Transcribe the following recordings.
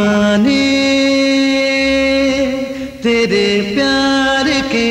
दीवाने तेरे प्यार के।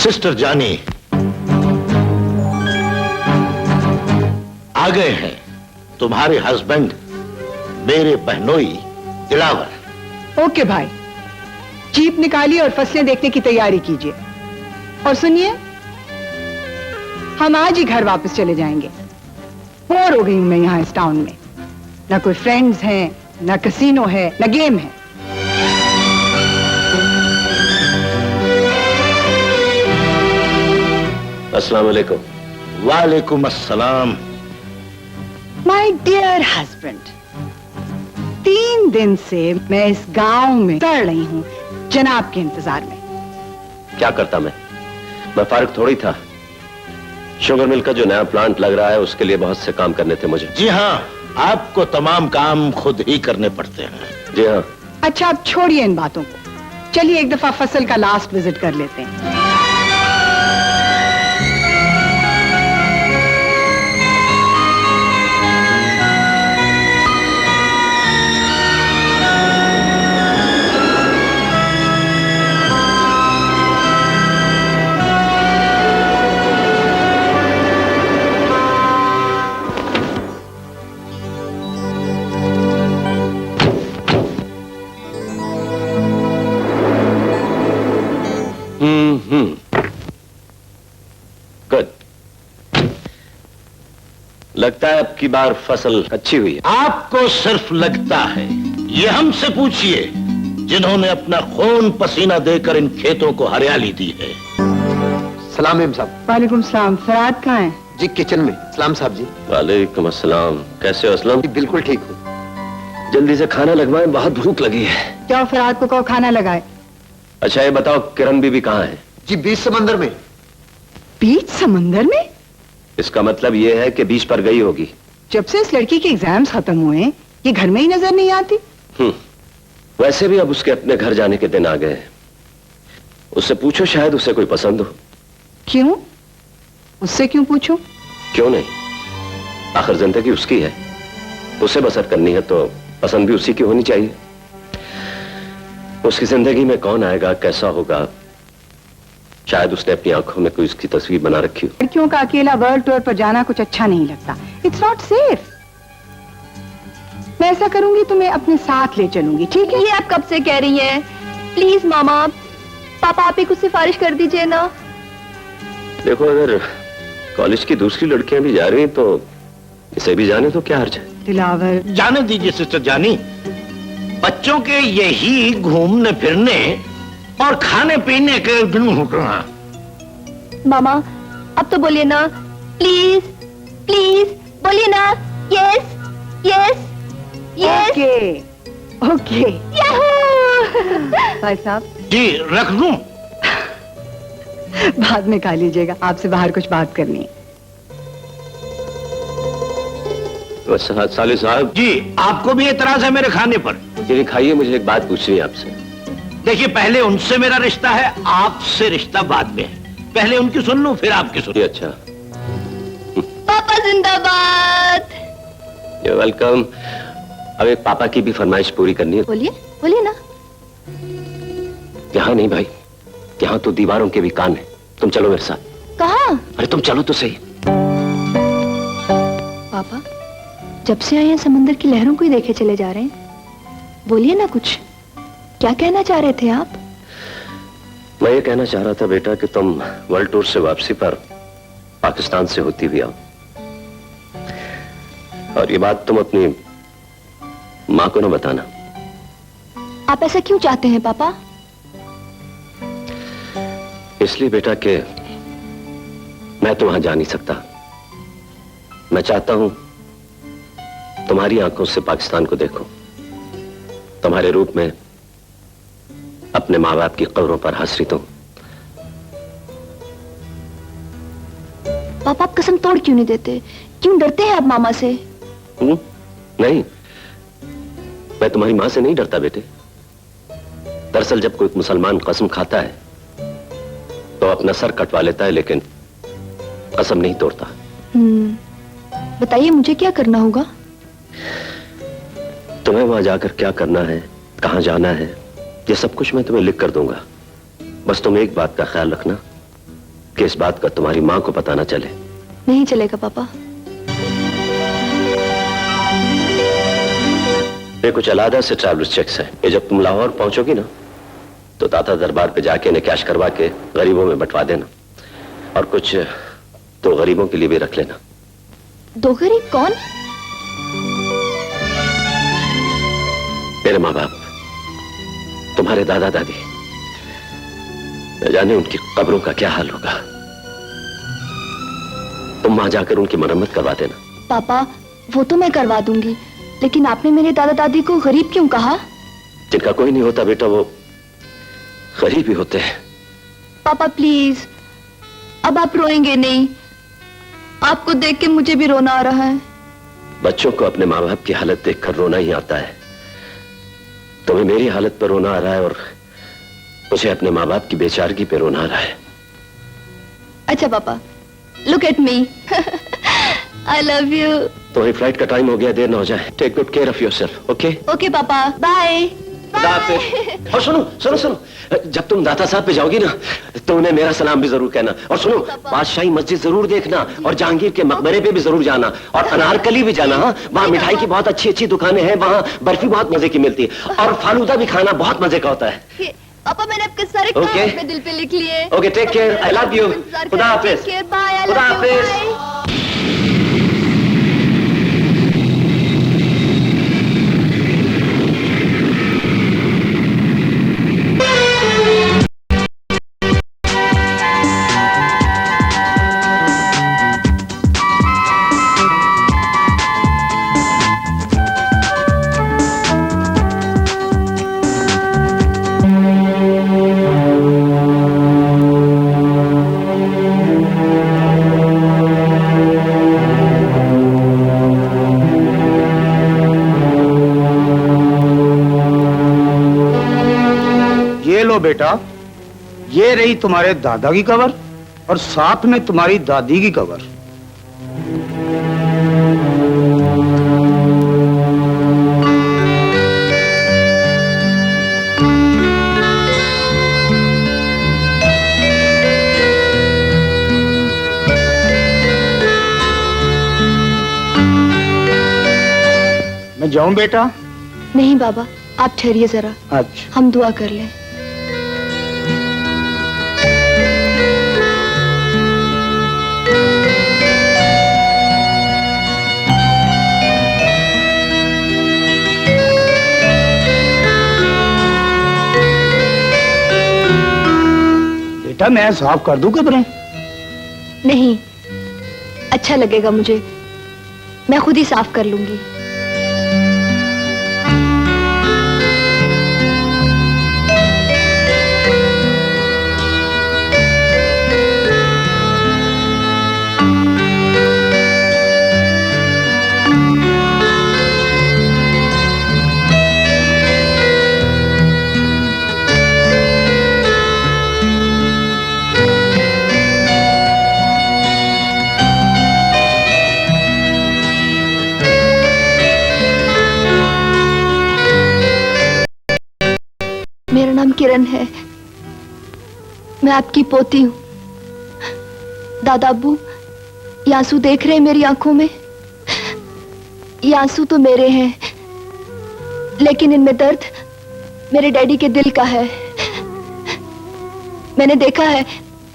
सिस्टर जानी आ गए हैं तुम्हारे हस्बैंड मेरे बहनोई दिलावर। ओके भाई, जीप निकालिए और फसलें देखने की तैयारी कीजिए। और सुनिए, हम आज ही घर वापस चले जाएंगे। बोर हो गई हूं मैं यहाँ इस टाउन में। ना कोई फ्रेंड्स हैं, ना कैसीनो है, ना गेम है। अस्सलाम वालेकुम। वालेकुम अस्सलाम। माय डियर हस्बैंड, 3 दिन से मैं इस गांव में तड़ रही हूँ जनाब के इंतजार में। क्या करता मैं फारिग थोड़ी था। शुगर मिल का जो नया प्लांट लग रहा है उसके लिए बहुत से काम करने थे मुझे। जी हाँ, आपको तमाम काम खुद ही करने पड़ते हैं। जी हाँ। अच्छा, अब छोड़िए इन बातों को, चलिए एक दफा फसल का लास्ट विजिट कर लेते हैं। गुड। लगता है अब की बार फसल अच्छी हुई है। आपको सिर्फ लगता है, ये हमसे पूछिए जिन्होंने अपना खून पसीना देकर इन खेतों को हरियाली दी है। सलाम इमाम साहब। वालेकुम सलाम। फराद कहाँ है? जी किचन में। सलाम साहब जी। वालेकुम अस्सलाम। कैसे हो असलम? बिल्कुल ठीक हूँ। जल्दी से खाना लगवाएं, बहुत भूख लगी है। क्या फराद को कहो खाना लगाए। अच्छा ये बताओ, किरण बीबी कहाँ है? जी बीच समंदर में। बीच समंदर में? इसका मतलब ये है कि बीच पर गई होगी। जब से इस लड़की के एग्जाम्स खत्म हुए ये घर में ही नजर नहीं आती। वैसे भी अब उसके अपने घर जाने के दिन आ गए हैं। उससे पूछो, शायद उसे कोई पसंद हो। क्यों? उससे क्यों पूछूं? क्यों नहीं, आखिर जिंदगी उसकी है, उसे बसर करनी है तो पसंद भी उसी की होनी चाहिए। उसकी जिंदगी में कौन आएगा, कैसा होगा, शायद उसने अपनी आंखों में कोई उसकी तस्वीर बना रखी हो। लड़कियों का अकेला वर्ल्ड टूर पर जाना कुछ अच्छा नहीं लगता। It's not safe. मैं ऐसा करूंगी, तुम्हें अपने साथ ले चलूंगी, ठीक है? ये आप कब से कह रही हैं? प्लीज मामा, पापा आप ही कुछ सिफारिश कर दीजिए ना। देखो, अगर कॉलेज की दूसरी लड़कियां भी जा रही हैं तो इसे भी जाने तो क्या हर्ज है। दिलावर, जाने दीजिए सिस्टर जानी, बच्चों के यही घूमने फिरने और खाने पीने के दिन होते हैं। मामा अब तो बोलिए ना, प्लीज प्लीज बोलिए ना। Yes yes yes. Okay okay. Yahoo! भाई साहब, जी रख दूं? बाद में खा लीजिएगा, आपसे बाहर कुछ बात करनी है। साले साहब जी आपको भी एतराज है मेरे खाने पर? जी खाइए, मुझे एक बात पूछनी है आपसे। देखिए पहले उनसे मेरा रिश्ता है, आपसे रिश्ता बाद में है। पहले उनकी सुन लूं फिर आपकी सुन। अच्छा, पापा जिंदाबाद। You welcome. अब एक पापा की भी फरमाइश पूरी करनी है। बोलिए बोलिए ना। यहाँ नहीं भाई, यहाँ तो दीवारों के भी कान है। तुम चलो मेरे साथ। कहाँ? अरे तुम चलो तो सही। पापा जब से आए हैं समंदर की लहरों को ही देखे चले जा रहे हैं। बोलिए ना कुछ, क्या कहना चाह रहे थे आप? मैं ये कहना चाह रहा था बेटा कि तुम वर्ल्ड टूर से वापसी पर पाकिस्तान से होती हुई आओ, और ये बात तुम अपनी माँ को न बताना। आप ऐसा क्यों चाहते हैं पापा? इसलिए बेटा कि मैं तो वहां जा नहीं सकता। मैं चाहता हूं तुम्हारी आंखों से पाकिस्तान को देखो, तुम्हारे रूप में अपने माँ बाप की कब्रों पर हसरत हूं। पापा आप कसम तोड़ क्यों नहीं देते? क्यों डरते हैं आप मामा से? नहीं, मैं तुम्हारी माँ से नहीं डरता बेटे। दरअसल जब कोई मुसलमान कसम खाता है तो अपना सर कटवा लेता है, लेकिन कसम नहीं तोड़ता। बताइए मुझे क्या करना होगा? तुम्हें वहां जाकर क्या करना है, कहां जाना है, ये सब कुछ मैं तुम्हें लिख कर दूंगा। बस तुम एक बात का ख्याल रखना कि इस बात का तुम्हारी माँ को पता ना चले। नहीं चलेगा पापा। ये कुछ अलहदा से ट्रैवलर्स चेक्स हैं। ये जब तुम लाहौर पहुंचोगी ना तो दाता दरबार पे जाके इन्हें कैश करवा के गरीबों में बंटवा देना, और कुछ तो गरीबों के लिए भी रख लेना। दो गरीब कौन? मेरे माँ बाप, तुम्हारे दादा दादी। न जाने उनकी कब्रों का क्या हाल होगा। तुम वहां जाकर उनकी मरम्मत करवा देना। पापा वो तो मैं करवा दूंगी, लेकिन आपने मेरे दादा दादी को गरीब क्यों कहा? जिनका कोई नहीं होता बेटा, वो गरीब ही होते हैं। पापा प्लीज, अब आप रोएंगे नहीं। आपको देख के मुझे भी रोना आ रहा है। बच्चों को अपने माँ बाप की हालत देखकर रोना ही आता है। तुम्हें मेरी हालत पर रोना आ रहा है और मुझे अपने माँ बाप की बेचारगी पे रोना आ रहा है। अच्छा पापा, look at me. I love you. तुम्हारी फ्लाइट का टाइम हो गया, देर ना हो जाए। Take good care of yourself, okay? Okay पापा, बाय। और सुनो सुनो सुनो, जब तुम दाता साहब पे जाओगी ना तो उन्हें मेरा सलाम भी जरूर कहना। और सुनो, बादशाही मस्जिद जरूर देखना, और जहांगीर के मकबरे पे भी जरूर जाना, और अनारकली भी जाना। हाँ, वहाँ मिठाई की बहुत अच्छी अच्छी दुकानें हैं, वहाँ बर्फी बहुत मजे की मिलती है, और फालूदा भी खाना बहुत मजे का होता है। पापा मैंने आपके सारे काम अपने दिल पे लिख लिए। Okay, take care, I love you. खुदा हाफिज। खुदा हाफिज। बेटा, ये रही तुम्हारे दादा की कब्र और साथ में तुम्हारी दादी की कब्र। मैं जाऊं बेटा? नहीं बाबा, आप ठहरिए जरा। अच्छा। हम दुआ कर लें। बेटा मैं साफ कर दूं कब्रें? नहीं, अच्छा लगेगा मुझे, मैं खुद ही साफ कर लूंगी। मेरा नाम किरण है, मैं आपकी पोती हूँ। दादा अब्बू, ये आंसू देख रहे हैं मेरी आंखों में? ये आंसू तो मेरे हैं, लेकिन इनमें दर्द मेरे डैडी के दिल का है। मैंने देखा है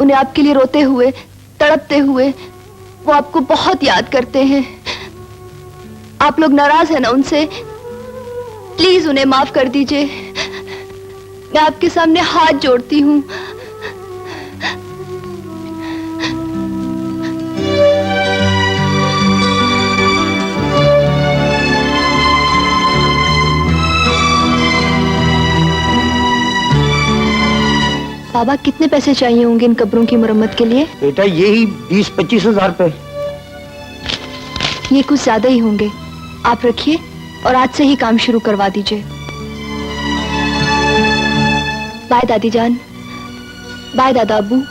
उन्हें आपके लिए रोते हुए, तड़पते हुए। वो आपको बहुत याद करते हैं। आप लोग नाराज हैं ना उनसे? प्लीज उन्हें माफ कर दीजिए। मैं आपके सामने हाथ जोड़ती हूँ। बाबा, कितने पैसे चाहिए होंगे इन कब्रों की मरम्मत के लिए? बेटा यही 20-25 हजार रुपए। ये कुछ ज्यादा ही होंगे। आप रखिए और आज से ही काम शुरू करवा दीजिए। बाय दादी जान, बाय दादा अब्बू।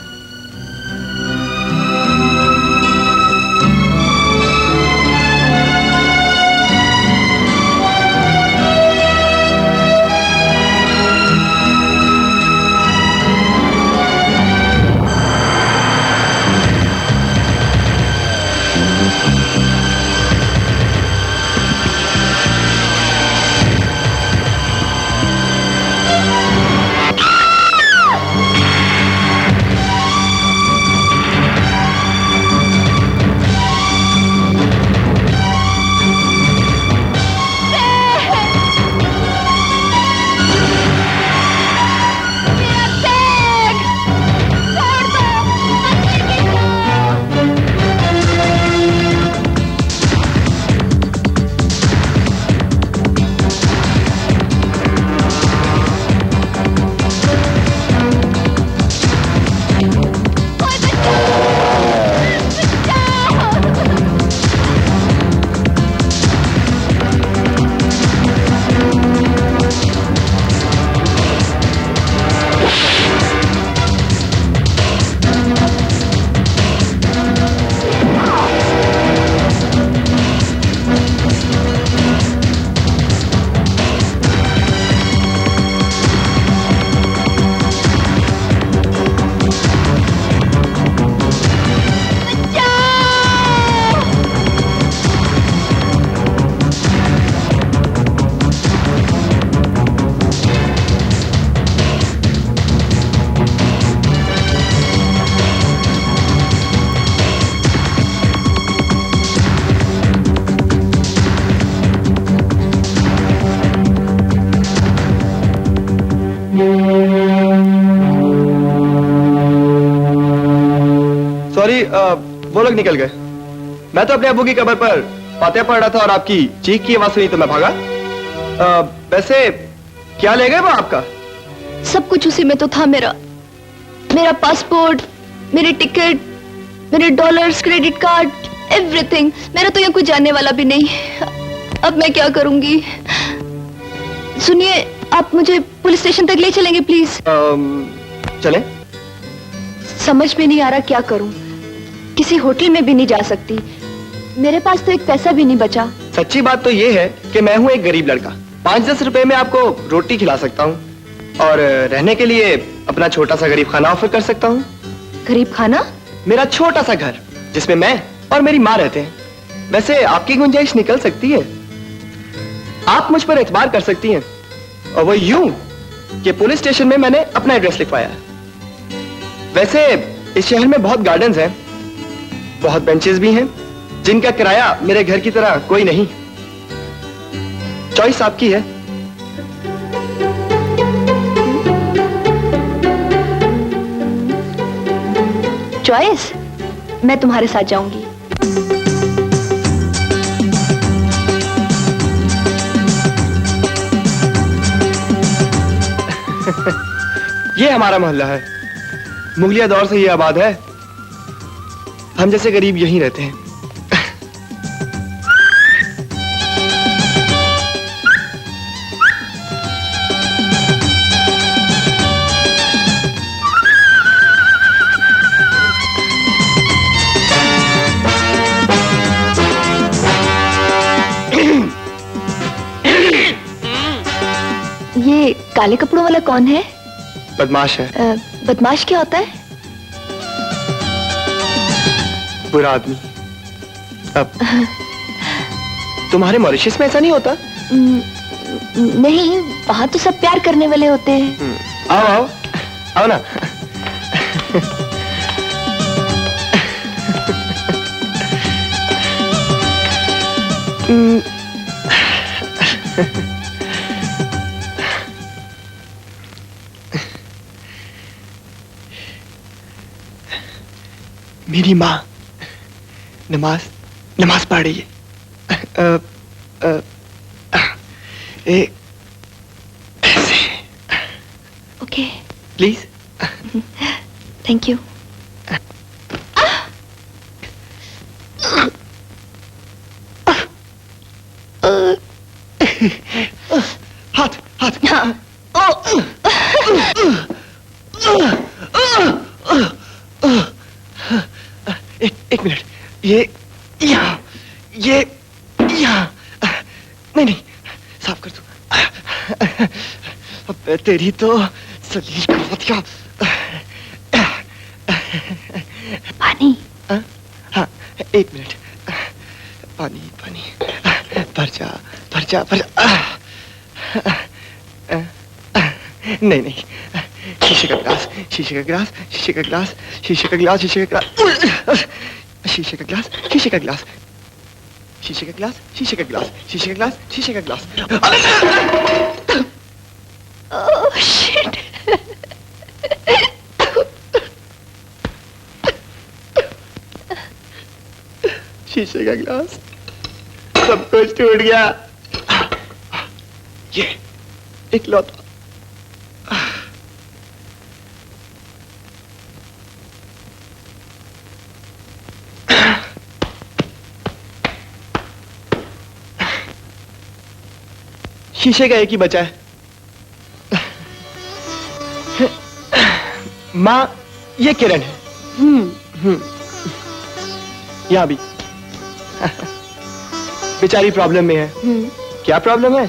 सॉरी, वो लोग निकल गए। मैं तो अपने अब्बू की कब्र पर फातिहा पढ़ रहा था और आपकी चीख की आवाज सुनी तो मैं भागा। वैसे क्या ले गए वो आपका? सब कुछ उसी में तो था मेरा। मेरा पासपोर्ट, मेरी टिकट, मेरे डॉलर्स, क्रेडिट कार्ड, एवरीथिंग। मेरा तो यहाँ कोई जानने वाला भी नहीं। अब मैं क्या करूंगी? सुनिए, आप मुझे पुलिस स्टेशन तक ले चलेंगे प्लीज? चलें? समझ में नहीं आ रहा क्या करूं। किसी होटल में भी नहीं जा सकती। मेरे पास तो एक पैसा भी नहीं बचा। सच्ची बात तो ये है कि मैं हूँ एक गरीब लड़का। 5-10 रुपए में आपको रोटी खिला सकता हूँ और रहने के लिए अपना छोटा सा गरीब खाना ऑफर कर सकता हूँ। गरीब खाना? मेरा छोटा सा घर जिसमें मैं और मेरी माँ रहते हैं। वैसे आपकी गुंजाइश निकल सकती है। आप मुझ पर एतबार कर सकती हैं। और वो यूं कि पुलिस स्टेशन में मैंने अपना एड्रेस लिखवाया है। वैसे इस शहर में बहुत गार्डन्स हैं, बहुत बेंचेस भी हैं जिनका किराया मेरे घर की तरह कोई नहीं। चॉइस आपकी है। चॉइस, मैं तुम्हारे साथ जाऊंगी। ये हमारा मोहल्ला है, मुगलिया दौर से ये आबाद है। हम जैसे गरीब यहीं रहते हैं। ये काले कपड़ों वाला कौन है? बदमाश है। बदमाश क्या होता है? बुरा आदमी। अब तुम्हारे मॉरिशस में ऐसा नहीं होता? नहीं, वहां तो सब प्यार करने वाले होते हैं। आओ आओ आओ ना। मेरी माँ नमाज पढ़ रही है। ऐसे। Okay, please. Thank you. हाथ हाथ। एक मिनट। ये यहाँ नहीं, साफ कर दो। अब तेरी तो सलील करवा दिया। पानी। हाँ, एक मिनट। पानी भर जा। नहीं, शीशे का गिलास। Oh shit. शीशे का गिलास, सब कुछ टूट गया। ये एक लौटा। शीशे का एक ही बचा है। माँ, ये किरण है। यहाँ भी। बेचारी प्रॉब्लम में है। क्या प्रॉब्लम है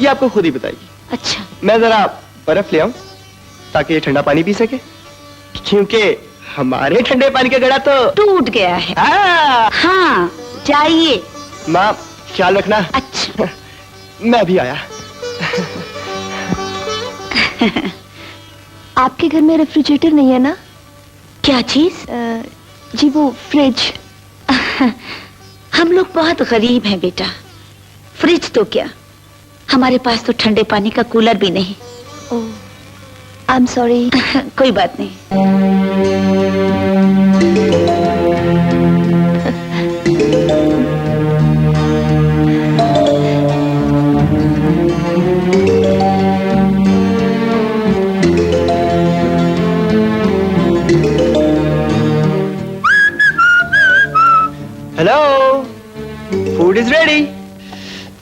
ये आपको खुद ही बताएगी। अच्छा, मैं जरा बर्फ ले आऊं ताकि ये ठंडा पानी पी सके, क्योंकि हमारे ठंडे पानी का घड़ा तो टूट गया है। हाँ, जाइए। माँ, ख्याल रखना। अच्छा। मैं अभी आया। आपके घर में रेफ्रिजरेटर नहीं है ना? क्या चीज? जी वो फ्रिज। हम लोग बहुत गरीब हैं बेटा। फ्रिज तो क्या, हमारे पास तो ठंडे पानी का कूलर भी नहीं। ओह, आई एम सॉरी। कोई बात नहीं। Hello, food is ready.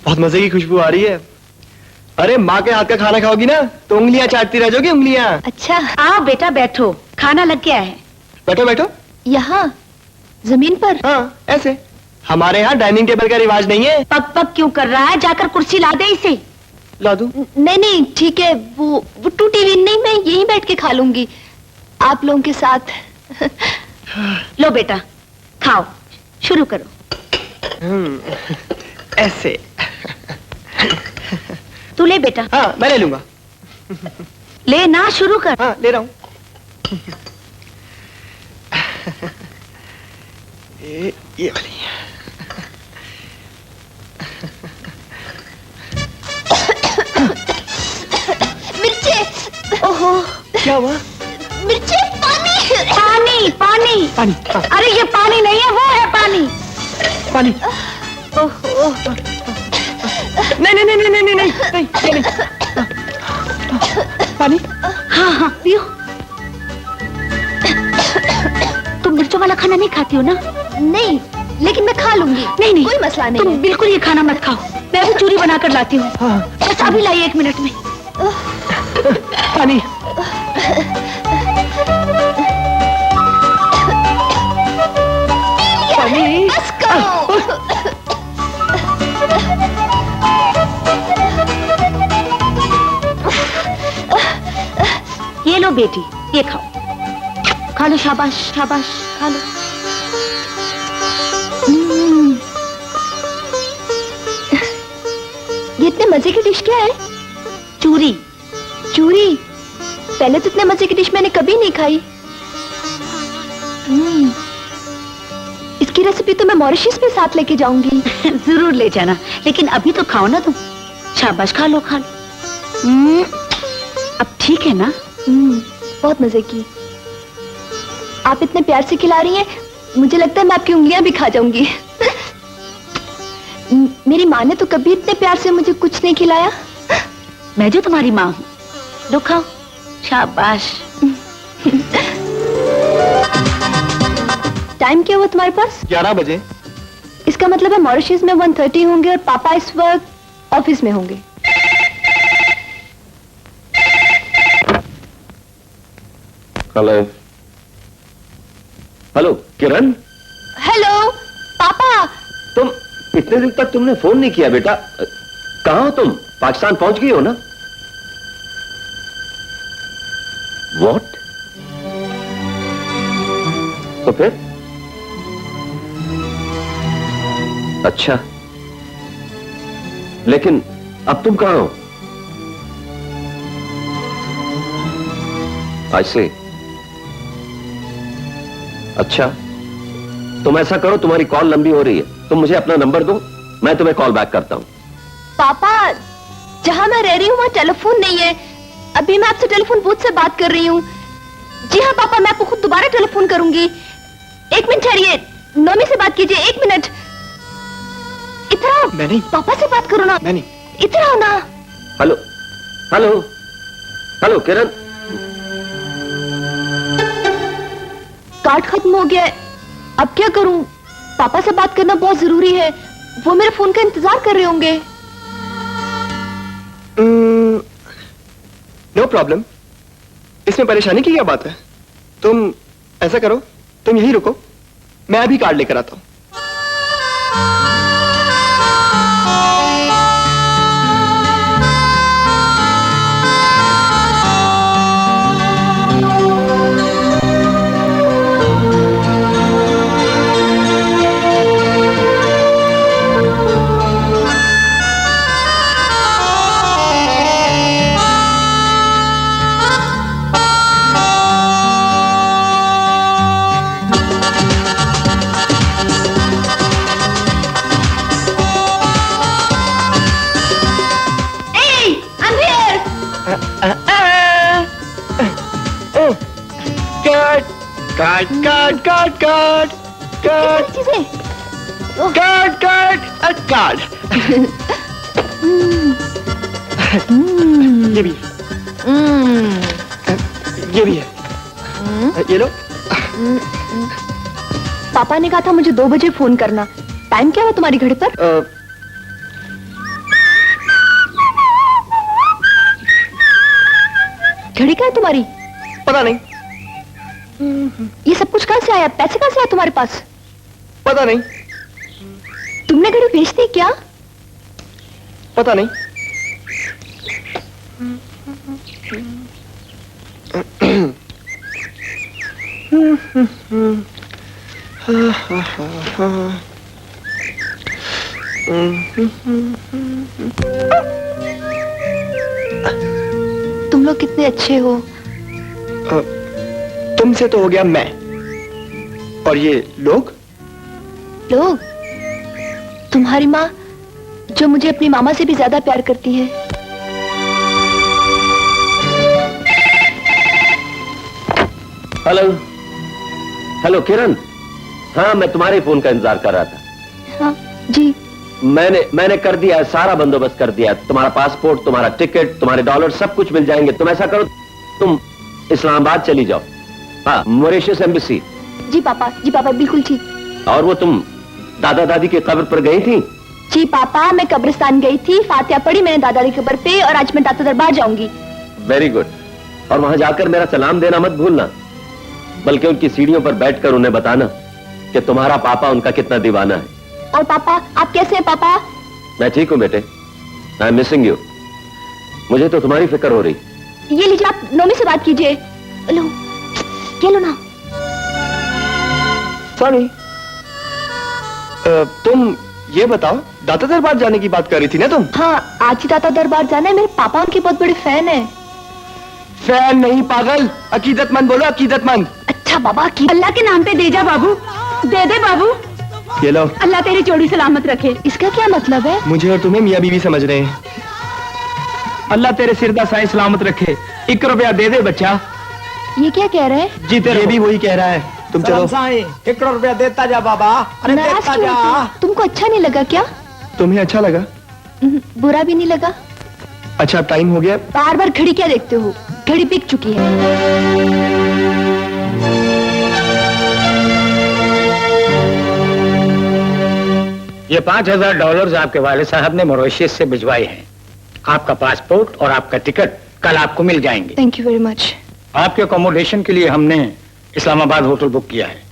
बहुत मजे की खुशबू आ रही है। अरे माँ के हाथ का खाना खाओगी ना तो उंगलियां चाटती रह जाओगी, उंगलियां। अच्छा, आओ बेटा बैठो, खाना लग गया है। बैठो बैठो। यहाँ जमीन पर? हाँ, ऐसे। हमारे यहाँ डाइनिंग टेबल का रिवाज नहीं है। पक पक क्यों कर रहा है? जाकर कुर्सी ला दे इसे। ला दूं? नहीं, ठीक है। वो टूटी हुई नहीं, मैं यहीं बैठ के खा लूंगी आप लोगों के साथ। लो बेटा, खाओ, शुरू करो। ऐसे। तू ले बेटा। हाँ, मैं ले लूंगा। ले ना, शुरू कर। हाँ, ले रहा हूँ। ये वाली। मिर्चे। ओहो, क्या हुआ? मिर्चे। पानी पानी पानी अरे ये पानी नहीं है, वो है पानी। पानी। ओहो, नहीं नहीं नहीं नहीं नहीं नहीं नहीं ये नहीं। पानी। हाँ हाँ पियो। तुम मिर्चों वाला खाना नहीं खाती हो ना? नहीं, लेकिन मैं खा लूंगी। नहीं नहीं, कोई मसला नहीं तुम है। बिल्कुल ये खाना मत खाओ, मैं भी चूरी बनाकर लाती हूँ। हाँ। बस अभी लाइए 1 मिनट में। पानी। पानी। बस करो। ये लो बेटी, ये खाओ, खा लो, शाबाश शाबाश, खा लो। ये इतने मजे की डिश क्या है? चूरी। चूरी? पहले तो इतने मजे की डिश मैंने कभी नहीं खाई। इसकी रेसिपी तो मैं मॉरिशस में साथ लेके जाऊंगी। जरूर ले जाना, लेकिन अभी तो खाओ ना तुम। शाबाश, खा लो खा लो। अब ठीक है ना? बहुत मजे की। आप इतने प्यार से खिला रही हैं, मुझे लगता है मैं आपकी उंगलियां भी खा जाऊंगी। मेरी माँ ने तो कभी इतने प्यार से मुझे कुछ नहीं खिलाया। मैं जो तुम्हारी माँ हूँ। लो खाओ, शाबाश। टाइम क्या हुआ तुम्हारे पास? 11 बजे। इसका मतलब है मॉरिशस में 1:30 होंगे और पापा इस वक्त ऑफिस में होंगे। हेलो हेलो किरण, हेलो पापा। तुम इतने दिन तक तुमने फोन नहीं किया बेटा, कहाँ हो तुम? पाकिस्तान पहुंच गई हो ना? वॉट? तो फिर? अच्छा, लेकिन अब तुम कहाँ हो? ऐसे? अच्छा, तुम ऐसा करो, तुम्हारी कॉल लंबी हो रही है, तुम मुझे अपना नंबर दो, मैं तुम्हें कॉल बैक करता हूं। पापा, जहां मैं रह रही हूँ वहां टेलीफोन नहीं है। अभी मैं आपसे टेलीफोन बूथ से बात कर रही हूँ। जी हाँ पापा, मैं आपको खुद दोबारा टेलीफोन करूंगी। 1 मिनट ठहरिए, नोमी से बात कीजिए। 1 मिनट। इधर आओ। मैं नहीं। पापा से बात करो ना। मैं नहीं। इधर आओ ना। हेलो हेलो हेलो किरण, कार्ड खत्म हो गया है, अब क्या करूं? पापा से बात करना बहुत जरूरी है, वो मेरे फोन का इंतजार कर रहे होंगे। नो प्रॉब्लम, इसमें परेशानी की क्या बात है? तुम ऐसा करो, तुम यहीं रुको, मैं अभी कार्ड लेकर आता हूं। कार्ड ये भी, ये भी है, ये लो। पापा ने कहा था मुझे 2 बजे फोन करना। टाइम क्या हुआ तुम्हारी घड़ी पर? घड़ी क्या है तुम्हारी? पता नहीं। ये सब कुछ कहां से आया? पैसे कहां से आए तुम्हारे पास? पता नहीं। तुमने घड़ी बेच दी क्या? पता नहीं। तुम लोग कितने अच्छे हो। तुमसे तो हो गया मैं, और ये लोग? लोग? तुम्हारी माँ, जो मुझे अपनी मामा से भी ज्यादा प्यार करती है। हेलो हेलो किरण, हाँ मैं तुम्हारे फोन का इंतजार कर रहा था। हाँ जी। मैंने कर दिया है, सारा बंदोबस्त कर दिया। तुम्हारा पासपोर्ट, तुम्हारा टिकट, तुम्हारे डॉलर सब कुछ मिल जाएंगे। तुम ऐसा करो, तुम इस्लामाबाद चली जाओ। हाँ, मॉरिशस एम्बेसी। जी पापा बिल्कुल ठीक। और वो तुम दादा दादी की कब्र पर गई थी? जी पापा, मैं कब्रिस्तान गई थी, फातिहा पढ़ी मैंने दादा की कब्र पे, और आज मैं दाता दरबार जाऊंगी। Very good. और वहां जाकर मेरा सलाम देना मत भूलना, बल्कि उनकी सीढ़ियों पर बैठकर उन्हें बताना कि तुम्हारा पापा उनका कितना दीवाना है। और पापा, आप कैसे हैं पापा? मैं ठीक हूं बेटे। I am missing you. मुझे तो तुम्हारी फिक्र हो रही। ये लीजिए, आप नोमी से बात कीजिए। लो, ये लो ना। सॉरी, तुम ये बताओ, दाता दरबार जाने की बात कर रही थी ना तुम? हाँ, आज ही दाता दरबार जाना है। मेरे पापा उनके बहुत बड़े फैन है। फैन नहीं पागल, अकीदतमंद बोलो, अकीदतमंद। अच्छा बाबा, अल्लाह के नाम पे दे जा बाबू, दे दे बाबू। ये लो। अल्लाह तेरी जोड़ी सलामत रखे। इसका क्या मतलब है? मुझे और तुम्हें मियाँ बीवी समझ रहे हैं। अल्लाह तेरे सिर दा साईं सलामत रखे। 1 रुपया दे दे बच्चा। ये क्या कह रहे हैं? जी तेरे भी वही कह रहा है। तुम चलो। 1 रुपया देता जा बाबा। अरे नाराज देता क्यों जा। होते? तुमको अच्छा नहीं लगा क्या? तुम्हें अच्छा लगा? बुरा भी नहीं लगा। अच्छा, टाइम हो गया। बार बार घड़ी क्या देखते हो? घड़ी बिक चुकी है। ये $5000 आपके वाले साहब ने मॉरिशस से भिजवाए हैं। आपका पासपोर्ट और आपका टिकट कल आपको मिल जाएंगे। Thank you very much. आपके अकोमोडेशन के लिए हमने इस्लामाबाद होटल बुक किया है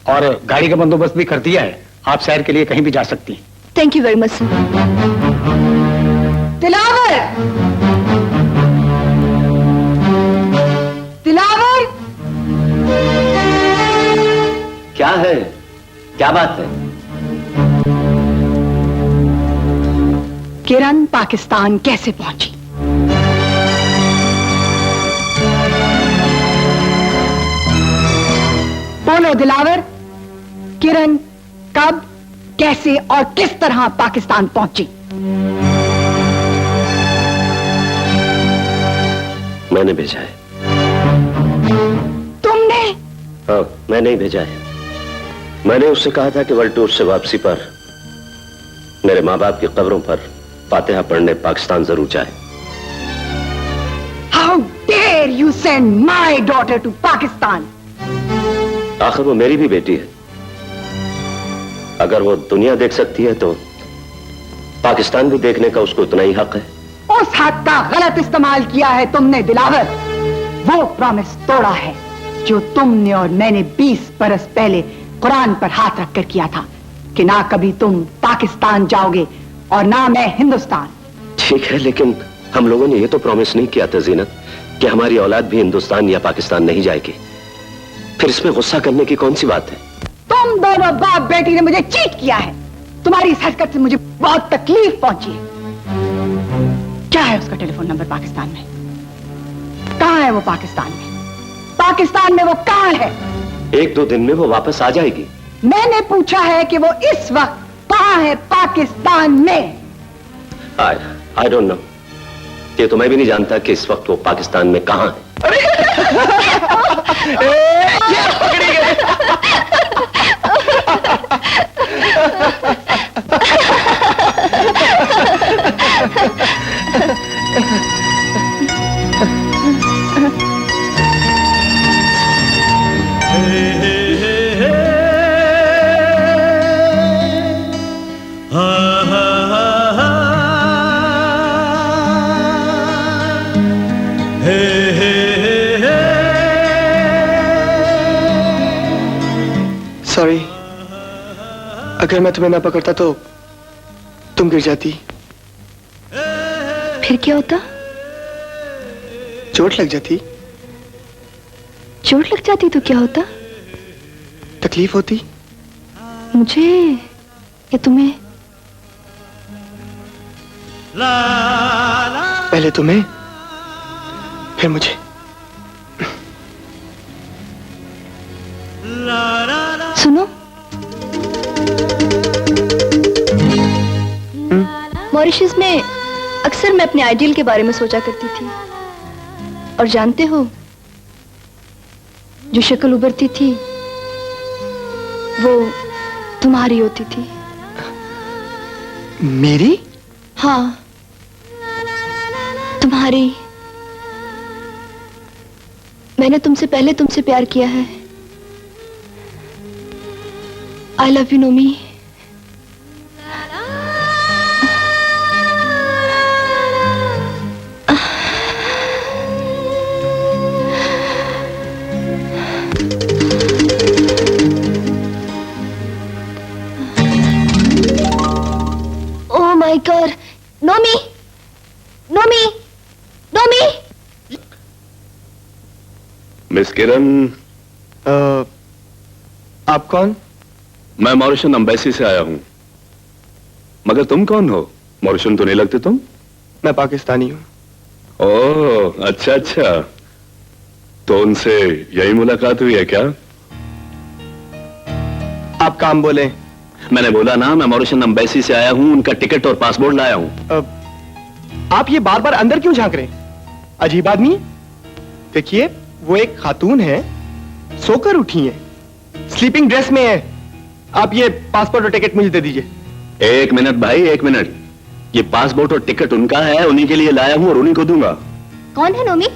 और गाड़ी का बंदोबस्त भी कर दिया है। आप सैर के लिए कहीं भी जा सकती हैं। Thank you very much sir. Dilawar, Dilawar, क्या है? क्या बात है? किरण पाकिस्तान कैसे पहुंची? बोलो दिलावर, किरण कब, कैसे और किस तरह पाकिस्तान पहुंची? मैंने भेजा है। तुमने? हाँ, मैंने ही भेजा है। मैंने उससे कहा था कि वर्ल्ड टूर से वापसी पर मेरे माँ बाप की कब्रों पर फातिहा पढ़ने पाकिस्तान जरूर जाए। How dare you send my daughter to Pakistan? आखिर वो मेरी भी बेटी है। अगर वो दुनिया देख सकती है तो पाकिस्तान भी देखने का उसको उतना ही हक है। उस हक का गलत इस्तेमाल किया है तुमने दिलावर। वो प्रॉमिस तोड़ा है जो तुमने और मैंने 20 बरस पहले कुरान पर हाथ रखकर किया था कि ना कभी तुम पाकिस्तान जाओगे और ना मैं हिंदुस्तान। ठीक है, लेकिन हम लोगों ने ये तो प्रॉमिस नहीं किया था जीनत कि हमारी औलाद भी हिंदुस्तान या पाकिस्तान नहीं जाएगी। फिर इसमें गुस्सा करने की कौन सी बात है? तुम दोनों बाप बेटी ने मुझे चीट किया है। तुम्हारी इस हरकत से मुझे बहुत तकलीफ पहुंची है। क्या है उसका टेलीफोन नंबर पाकिस्तान में? कहां है वो पाकिस्तान में? पाकिस्तान में वो कहां है? 1-2 दिन में वो वापस आ जाएगी। मैंने पूछा है कि वो इस वक्त कहां है पाकिस्तान में? I don't know. ये तो मैं भी नहीं जानता कि इस वक्त वो पाकिस्तान में कहां है। सॉरी, अगर मैं तुम्हें ना पकड़ता तो तुम गिर जाती। फिर क्या होता? चोट लग जाती। चोट लग जाती तो क्या होता? तकलीफ होती। मुझे या तुम्हें? पहले तुम्हें, फिर मुझे। सुनो, मॉरिशस में अक्सर मैं अपने आइडियल के बारे में सोचा करती थी। और जानते हो, जो शक्ल उभरती थी वो तुम्हारी होती थी। मेरी? हाँ, तुम्हारी। मैंने तुमसे पहले तुमसे प्यार किया है। I love you Nomi. Oh my God, Nomi, Nomi, Nomi. Miss Kiran, आप कौन? मैं मॉरिशन एम्बेसी से आया हूं। मगर तुम कौन हो? मॉरिशन तो नहीं लगते तुम। मैं पाकिस्तानी हूँ। ओह, अच्छा अच्छा। तो उनसे यही मुलाकात हुई है क्या? आप काम बोले। मैंने बोला ना, मैं मॉरिशन एम्बेसी से आया हूं, उनका टिकट और पासपोर्ट लाया हूं। आप ये बार बार अंदर क्यों झांक रहे हैं? अजीब आदमी। देखिए, वो एक खातून है, सोकर उठी है, स्लीपिंग ड्रेस में है। आप ये पासपोर्ट और टिकट मुझे दे दीजिए। एक मिनट भाई, एक मिनट। ये पासपोर्ट और टिकट उनका है, उन्हीं के लिए लाया हूं और उन्हीं को दूंगा। कौन है नोमी?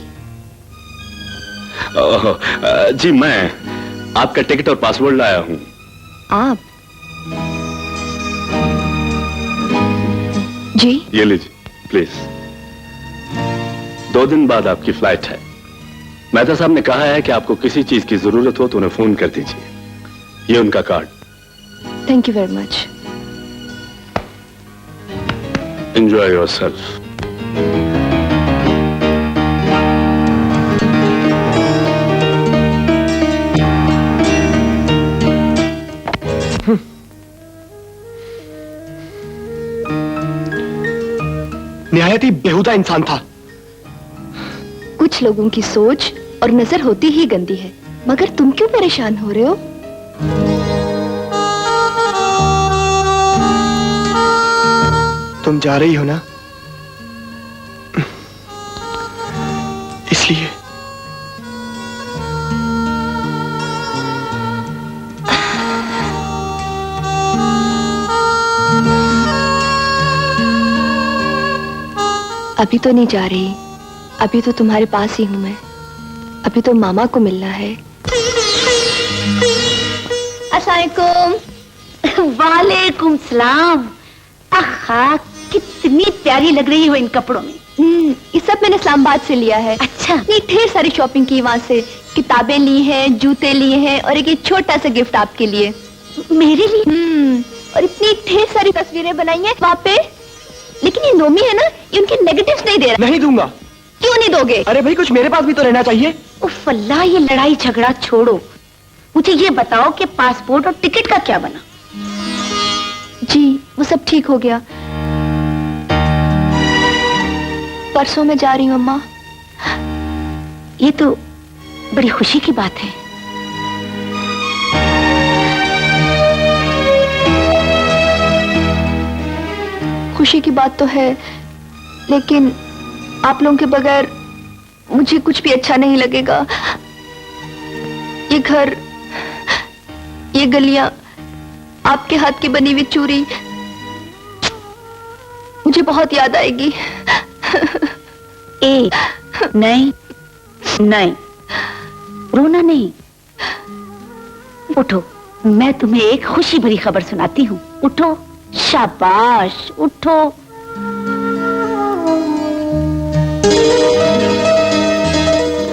जी मैं आपका टिकट और पासपोर्ट लाया हूं। आप? जी ये लीजिए प्लीज। 2 दिन बाद आपकी फ्लाइट है। मेहता साहब ने कहा है कि आपको किसी चीज की जरूरत हो तो उन्हें फोन कर दीजिए। ये उनका card. Thank you very much. Enjoy yourself. निहायत ही बेहुदा इंसान था। कुछ लोगों की सोच और नजर होती ही गंदी है, मगर तुम क्यों परेशान हो रहे हो? तुम जा रही हो ना, इसलिए। अभी तो नहीं जा रही, अभी तो तुम्हारे पास ही हूं मैं। अभी तो मामा को मिलना है। अस्सलामुअलैकुम। वालेकुम सलाम। आहा, कितनी प्यारी लग रही हो इन कपड़ों में। ये सब मैंने इस्लामाबाद से लिया है। अच्छा। इतनी ढेर सारी शॉपिंग की वहाँ से। किताबें ली हैं, जूते लिए हैं और एक ये छोटा सा गिफ्ट आपके लिए। मेरे लिए? और इतनी ढेर सारी तस्वीरें बनाई हैं वहाँ पे। लेकिन ये नोमी है ना, ये उनके नेगेटिव्स नहीं दे रहा। नहीं दूंगा। क्यों नहीं दोगे? अरे भाई, कुछ मेरे पास भी तो रहना चाहिए। उफ अल्लाह, ये लड़ाई झगड़ा छोड़ो। मुझे ये बताओ कि पासपोर्ट और टिकट का क्या बना? जी वो सब ठीक हो गया। परसों मैं जा रही हूँ अम्मा। ये तो बड़ी खुशी की बात है। खुशी की बात तो है, लेकिन आप लोगों के बगैर मुझे कुछ भी अच्छा नहीं लगेगा। ये घर, ये गलियां, आपके हाथ की बनी हुई चूड़ी मुझे बहुत याद आएगी। नहीं नहीं, रोना नहीं। उठो, मैं तुम्हें एक खुशी भरी खबर सुनाती हूँ। उठो, शाबाश, उठो।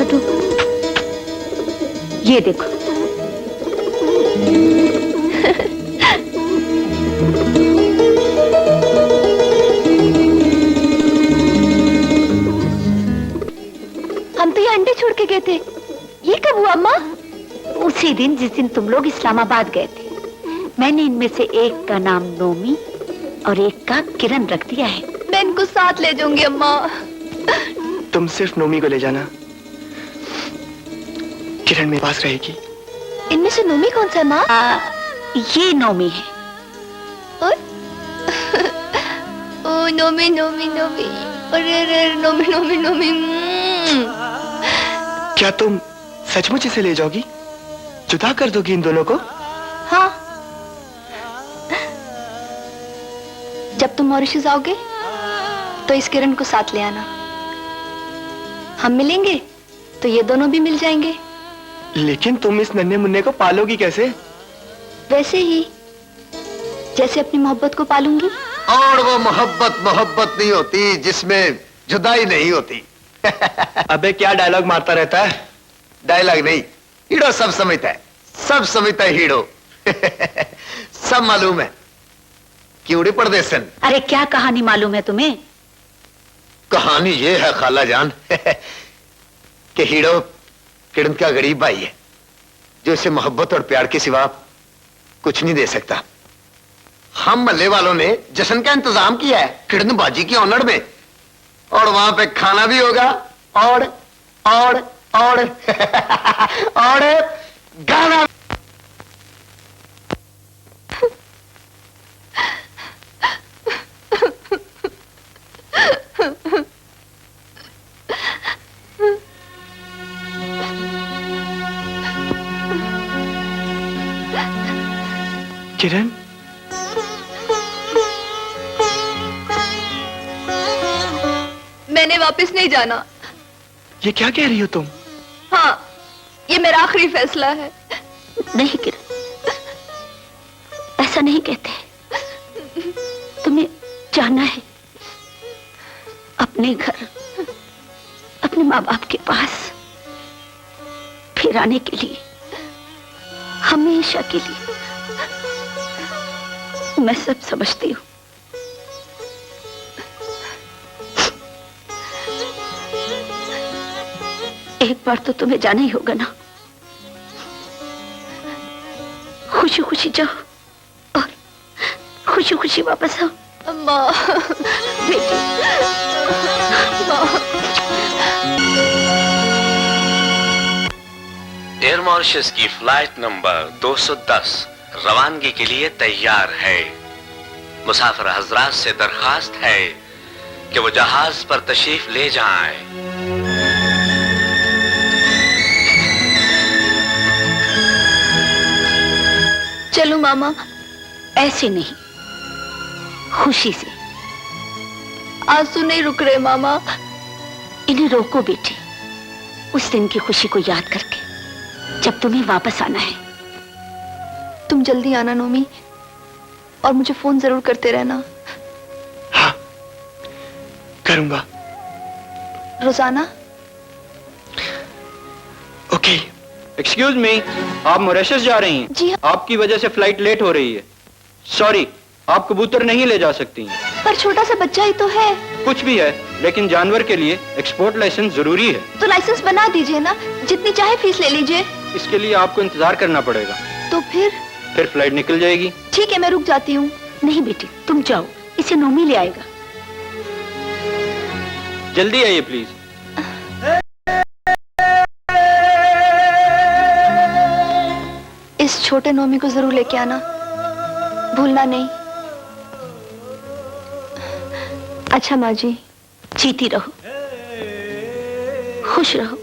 उठो। ये देखो। हम तो ये अंडे छोड़ के गए थे। ये कब हुआ अम्मा? उसी दिन जिस दिन तुम लोग इस्लामाबाद गए थे। मैंने इनमें से एक का नाम नोमी और एक का किरण रख दिया है। मैं इनको साथ ले जाऊंगी अम्मा। तुम सिर्फ नोमी को ले जाना, किरण मेरे पास रहेगी। इनमें से नोमी कौन सा है माँ? ये नोमी है। ओ नोमी नोमी नोमी, अरे अरे नोमी नोमी नोमी। क्या तुम सचमुच इसे ले जाओगी? जुदा कर दोगी इन दोनों को? हाँ, जब तुम मॉरिशस आओगे तो इस किरण को साथ ले आना। हम मिलेंगे तो ये दोनों भी मिल जाएंगे। लेकिन तुम इस नन्हे मुन्ने को पालोगी कैसे? वैसे ही जैसे अपनी मोहब्बत को पालूंगी। और वो मोहब्बत नहीं होती जिसमें जुदाई नहीं होती। अबे क्या डायलॉग मारता रहता है? डायलॉग नहीं, हीरो सब समझता है, सब समझता है हीरो। सब मालूम है। क्यों परदेसन? अरे क्या कहानी मालूम है तुम्हें? कहानी ये है खाला जान कि हीरो किरण का गरीब भाई है जो इसे मोहब्बत और प्यार के सिवा कुछ नहीं दे सकता। हम मल्ले वालों ने जश्न का इंतजाम किया है किरण बाजी की ऑनर में, और वहां पे खाना भी होगा और और गाना। किरण, मैंने वापस नहीं जाना। ये क्या कह रही हो तुम? हाँ, ये मेरा आखिरी फैसला है। नहीं किरण, ऐसा नहीं कहते। तुम्हें जाना है अपने घर, अपने माँ बाप के पास, फिर आने के लिए, हमेशा के लिए। मैं सब समझती हूँ। एक बार तो तुम्हें जाना ही होगा ना। खुशी खुशी जाओ और खुशी खुशी वापस आओ। अम्मा, बेटी, एयर मॉरिशस की फ्लाइट नंबर 210 रवानगी के लिए तैयार है। मुसाफिर हजरात से दरखास्त है कि वो जहाज पर तशरीफ ले जाएं। चलो मामा। ऐसे नहीं, खुशी से। आंसू नहीं रुक रहे मामा। इन्हें रोको बेटी, उस दिन की खुशी को याद करके जब तुम्हें वापस आना है। तुम जल्दी आना नोमी, और मुझे फोन जरूर करते रहना। हाँ, करूंगा। रोजाना। ओके। एक्सक्यूज मी, आप मॉरिशस जा रही हैं? जी हाँ। आपकी वजह से फ्लाइट लेट हो रही है। सॉरी, आप कबूतर नहीं ले जा सकती हैं। पर छोटा सा बच्चा ही तो है। कुछ भी है, लेकिन जानवर के लिए एक्सपोर्ट लाइसेंस जरूरी है। तो लाइसेंस बना दीजिए ना, जितनी चाहे फीस ले लीजिए। इसके लिए आपको इंतजार करना पड़ेगा। तो फिर फ्लाइट निकल जाएगी। ठीक है, मैं रुक जाती हूँ। नहीं बेटी, तुम जाओ, इसे नोमी ले आएगा। जल्दी आइए प्लीज। इस छोटे नोमी को जरूर लेके आना, भूलना नहीं। अच्छा माँ जी। जीती रहो, खुश रहो।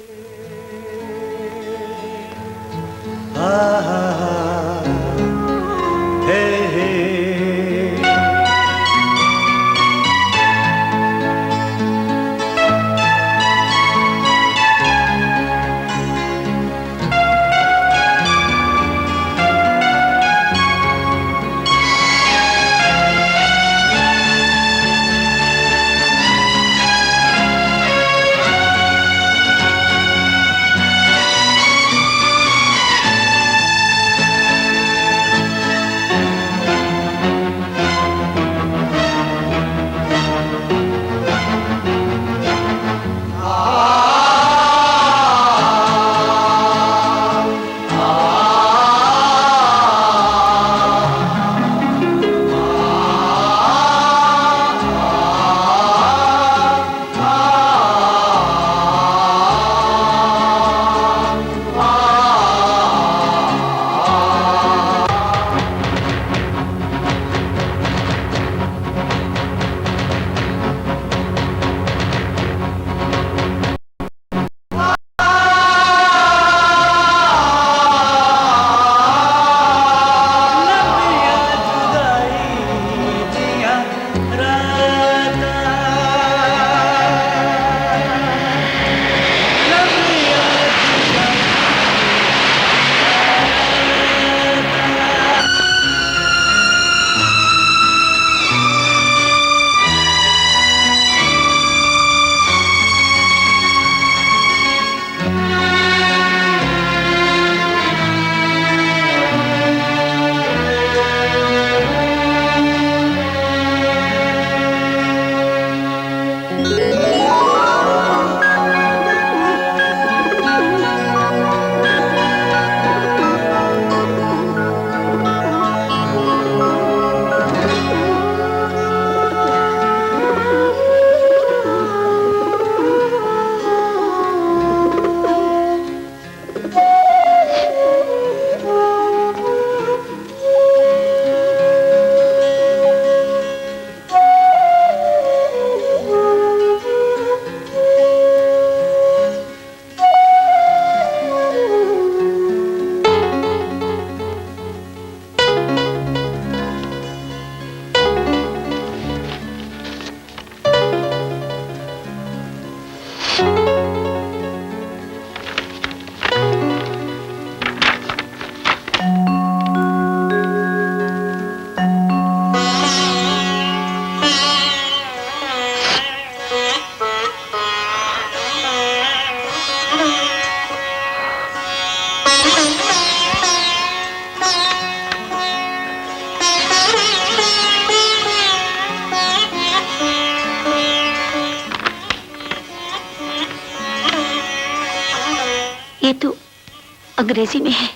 अंग्रेजी में है।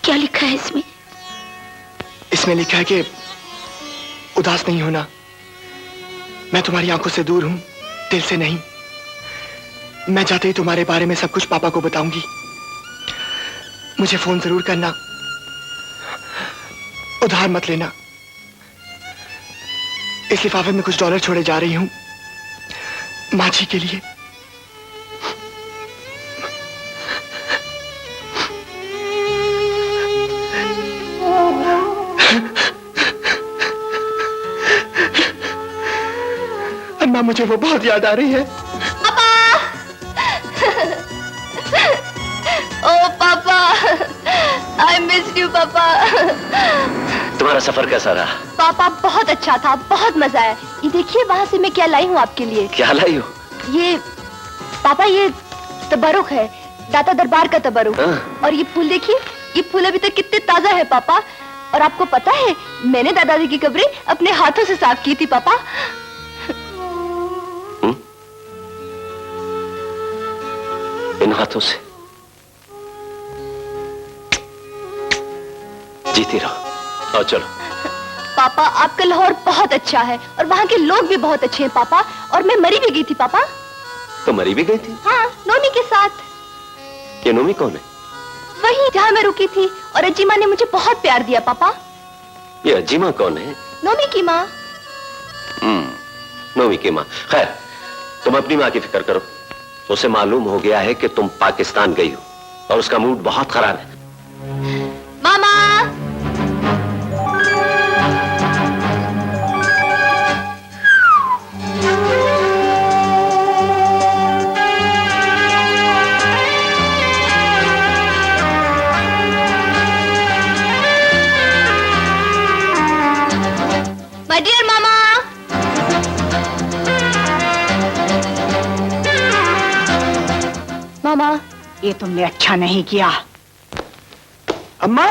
क्या लिखा है इसमें? इसमें लिखा है कि उदास नहीं होना। मैं तुम्हारी आंखों से दूर हूं, दिल से नहीं। मैं जाते ही तुम्हारे बारे में सब कुछ पापा को बताऊंगी। मुझे फोन जरूर करना, उधार मत लेना। इस लिफाफे में कुछ डॉलर छोड़े जा रही हूं माँ जी के लिए। अम्मा, मुझे वो बहुत याद आ रही है। ओ पापा, आई मिस यू पापा। तुम्हारा सफर कैसा रहा? पापा बहुत अच्छा था, बहुत मजा आया। ये देखिए वहाँ से मैं क्या लाई हूँ आपके लिए। क्या लाई हो? ये पापा, ये तबरुक है, दाता दरबार का तबरुक। और ये फूल देखिए, ये फूल अभी तक कितने ताजा है पापा। और आपको पता है मैंने दादाजी की कब्रें अपने हाथों से साफ की थी पापा। इन हाथों से? जीती रहो। और चलो। पापा आपका लाहौर बहुत अच्छा है और वहाँ के लोग भी बहुत अच्छे हैं पापा। और मैं मरी भी गई थी पापा। तो मरी भी गई थी? हाँ, नोमी के साथ। ये नोमी कौन है? वही जहाँ मैं रुकी थी। और अजीमा ने मुझे बहुत प्यार दिया पापा। ये अजीमा कौन है? नोमी की माँ। नोमी की माँ। खैर, तुम अपनी माँ की फिक्र करो। उसे मालूम हो गया है कि तुम पाकिस्तान गई हो और उसका मूड बहुत खराब है। मामा, माय डियर मामा। मामा, ये तुमने अच्छा नहीं किया। अम्मा,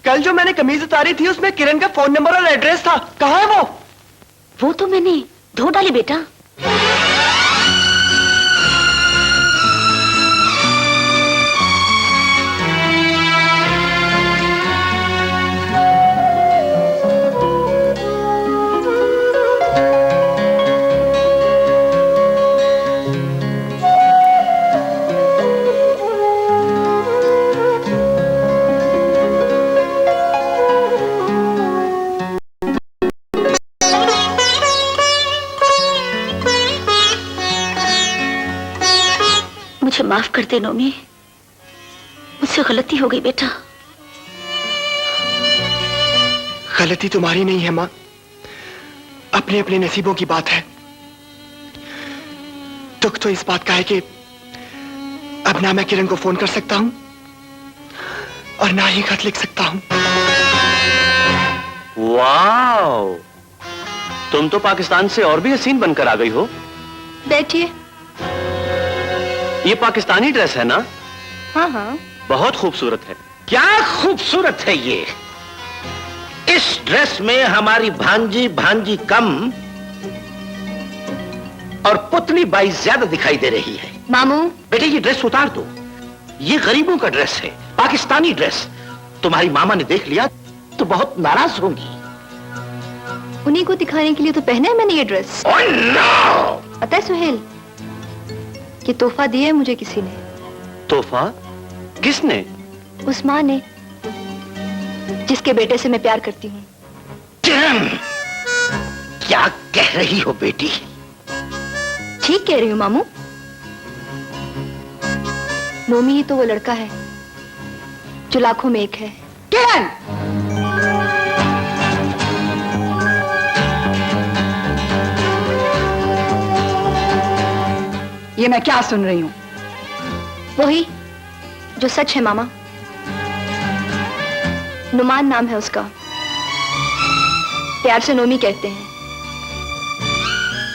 कल जो मैंने कमीज उतारी थी उसमें किरण का फोन नंबर और एड्रेस था। कहाँ है वो? वो तो मैंने धो डाली बेटा। मुझे माफ कर दे नोमी, मुझसे गलती हो गई बेटा। गलती तुम्हारी नहीं है माँ, अपने अपने नसीबों की बात है। दुख तो इस बात का है कि अब ना मैं किरण को फोन कर सकता हूं और ना ही खत लिख सकता हूं। वाओ, तुम तो पाकिस्तान से और भी हसीन बनकर आ गई हो। बैठिए। ये पाकिस्तानी ड्रेस है ना? हाँ हाँ, बहुत खूबसूरत है। क्या खूबसूरत है ये। इस ड्रेस में हमारी भांजी भांजी कम और पुतली बाई ज्यादा दिखाई दे रही है। मामू, बेटे ये ड्रेस उतार दो, ये गरीबों का ड्रेस है, पाकिस्तानी ड्रेस। तुम्हारी मामा ने देख लिया तो बहुत नाराज होंगी। उन्हीं को दिखाने के लिए तो पहना है मैंने ये ड्रेस। Oh no! पता है सुहेल, ये तोहफा दिया है मुझे किसी ने। तोहफा? किसने? उस माँ ने जिसके बेटे से मैं प्यार करती हूँ। किरण, क्या कह रही हो बेटी? ठीक कह रही हूँ मामू। नोमी ही तो वो लड़का है जो लाखों में एक है। किरण, ये मैं क्या सुन रही हूँ? वही जो सच है मामा। नुमान नाम है उसका, प्यार से नोमी कहते हैं।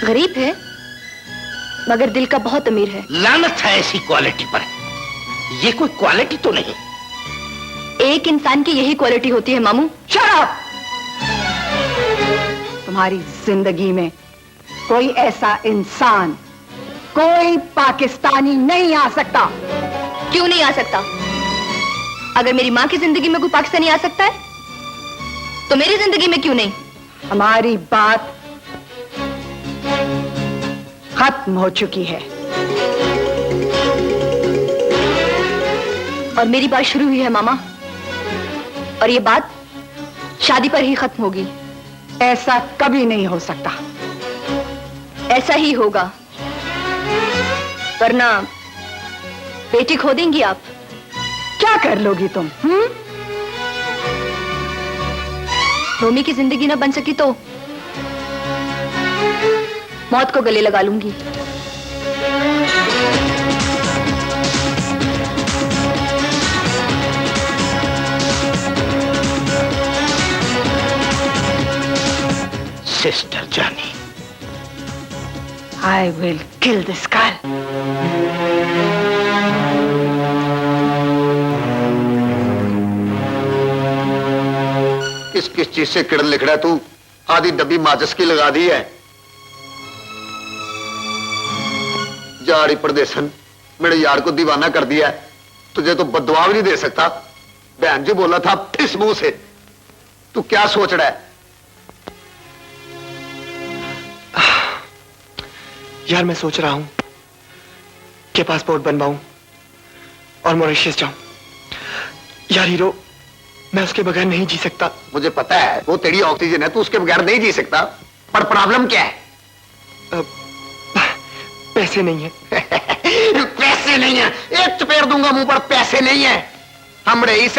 गरीब है मगर दिल का बहुत अमीर है। लानत है ऐसी क्वालिटी पर। ये कोई क्वालिटी तो नहीं। एक इंसान की यही क्वालिटी होती है मामू। Shut up! तुम्हारी जिंदगी में कोई ऐसा इंसान, कोई पाकिस्तानी नहीं आ सकता। क्यों नहीं आ सकता? अगर मेरी माँ की जिंदगी में कोई पाकिस्तानी आ सकता है तो मेरी जिंदगी में क्यों नहीं? हमारी बात खत्म हो चुकी है और मेरी बात शुरू हुई है मामा, और ये बात शादी पर ही खत्म होगी। ऐसा कभी नहीं हो सकता। ऐसा ही होगा, वरना बेटी खो देंगी आप। क्या कर लोगी तुम? रोमी की जिंदगी ना बन सकी तो मौत को गले लगा लूंगी। सिस्टर जानी, I will kill this girl. किस किस चीज से किरण लिख रहा है तू? आधी डब्बी माचिस की लगा दी है। जाड़ी परदेसन, मेरे यार को दीवाना कर दिया है। तुझे तो बददुआ भी नहीं दे सकता। बहन जी बोला था फिस मुंह से। तू क्या सोच रहा है? यार मैं सोच रहा हूं कि पासपोर्ट बनवाऊं और मॉरिशस जाऊं। यार हीरो, मैं उसके बगैर नहीं जी सकता। मुझे पता है वो तेरी ऑक्सीजन है, तू उसके बगैर नहीं जी सकता। पर प्रॉब्लम क्या है? पैसे नहीं है। पैसे नहीं है? एक चपेड़ दूंगा मुंह पर। पैसे नहीं है? हम रही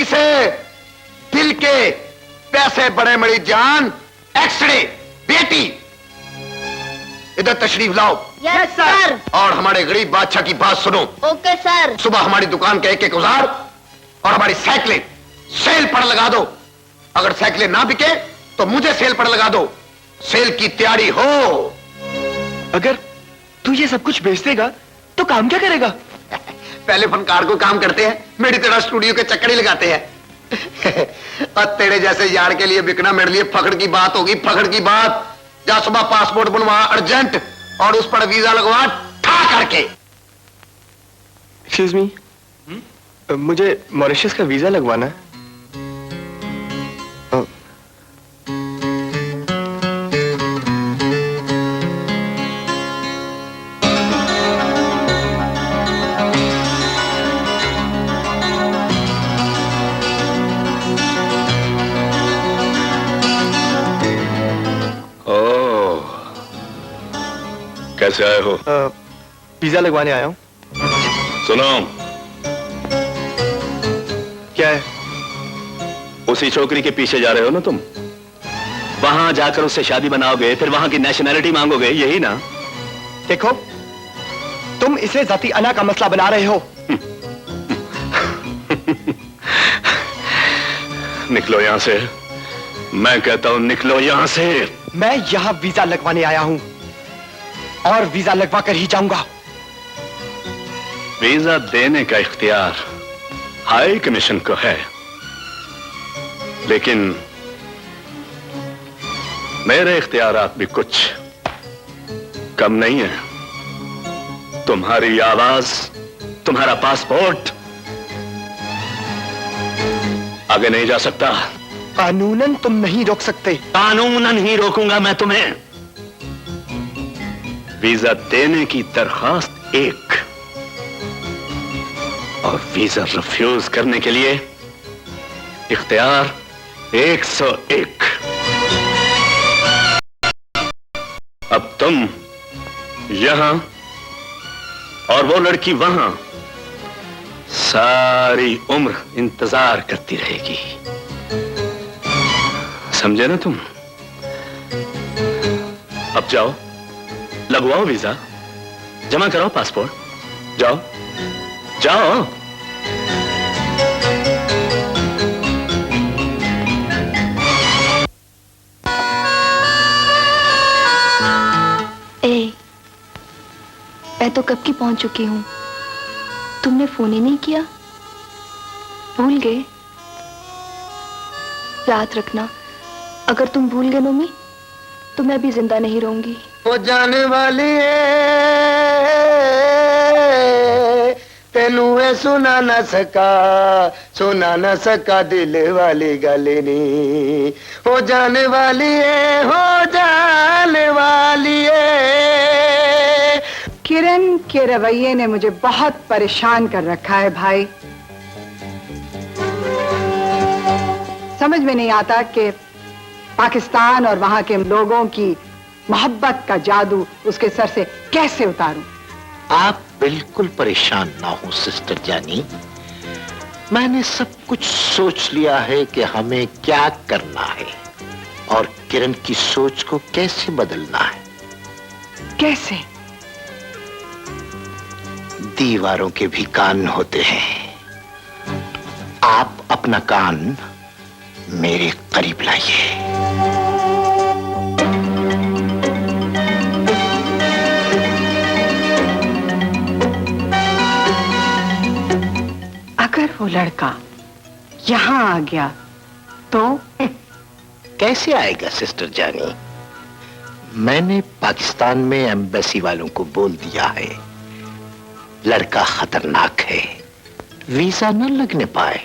से दिल के पैसे बड़े मड़ी जान। एक्सरे बेटी, इधर तशरीफ लाओ। Yes sir. और हमारे गरीब बादशाह की बात सुनो। Okay sir. सुबह हमारी दुकान के एक औजार और हमारी साइकिलें सेल पर लगा दो। अगर साइकिलें ना बिके तो मुझे सेल पर लगा दो। सेल की तैयारी हो। अगर तू ये सब कुछ बेच देगा तो काम क्या करेगा? पहले फनकार को काम करते हैं, मेरी तरह स्टूडियो के चक्कर ही लगाते हैं। और तेरे जैसे यार के लिए बिकना मेरे लिए फखर की बात होगी। फखर की बात। जा सुबह पासपोर्ट बनवा अर्जेंट और उस पर वीजा लगवा ठा करके। एक्सक्यूज मी, मुझे मॉरिशस का वीजा लगवाना है। कैसे आए हो? वीजा लगवाने आया हूं। सुनो, क्या है? उसी छोकरी के पीछे जा रहे हो ना तुम? वहां जाकर उससे शादी बनाओगे, फिर वहां की नेशनैलिटी मांगोगे, यही ना? देखो, तुम इसे जाती अना का मसला बना रहे हो। निकलो यहां से। मैं कहता हूं निकलो यहां से। मैं यहां वीजा लगवाने आया हूं और वीजा लगवा कर ही जाऊंगा। वीजा देने का इख्तियार हाई कमीशन को है, लेकिन मेरे इख्तियारात भी कुछ कम नहीं है। तुम्हारी आवाज, तुम्हारा पासपोर्ट आगे नहीं जा सकता। कानूनन तुम नहीं रोक सकते। कानूनन ही रोकूंगा मैं तुम्हें। वीजा देने की दरखास्त 1 और वीजा रिफ्यूज करने के लिए इख्तियार 101। अब तुम यहां और वो लड़की वहां सारी उम्र इंतजार करती रहेगी। समझे ना तुम? अब जाओ, लगवाओ वीजा, जमा कराओ पासपोर्ट। जाओ जाओ। मैं तो कब की पहुंच चुकी हूँ, तुमने फोन ही नहीं किया। भूल गए? याद रखना, अगर तुम भूल गए नोमी तो मैं भी जिंदा नहीं रहूंगी। वो जाने वाली है, तेनू है सुना ना सका दिल वाली गल नी, हो जाने वाली है, हो जाने वाली है। किरण के रवैये ने मुझे बहुत परेशान कर रखा है भाई। समझ में नहीं आता कि पाकिस्तान और वहां के लोगों की मोहब्बत का जादू उसके सर से कैसे उतारूं। आप बिल्कुल परेशान ना हो सिस्टर जानी, मैंने सब कुछ सोच लिया है कि हमें क्या करना है और किरण की सोच को कैसे बदलना है। कैसे? दीवारों के भी कान होते हैं। आप अपना कान मेरे करीब लाइए। अगर वो लड़का यहाँ आ गया तो? कैसे आएगा सिस्टर जानी? मैंने पाकिस्तान में एम्बेसी वालों को बोल दिया है, लड़का खतरनाक है, वीजा न लगने पाए।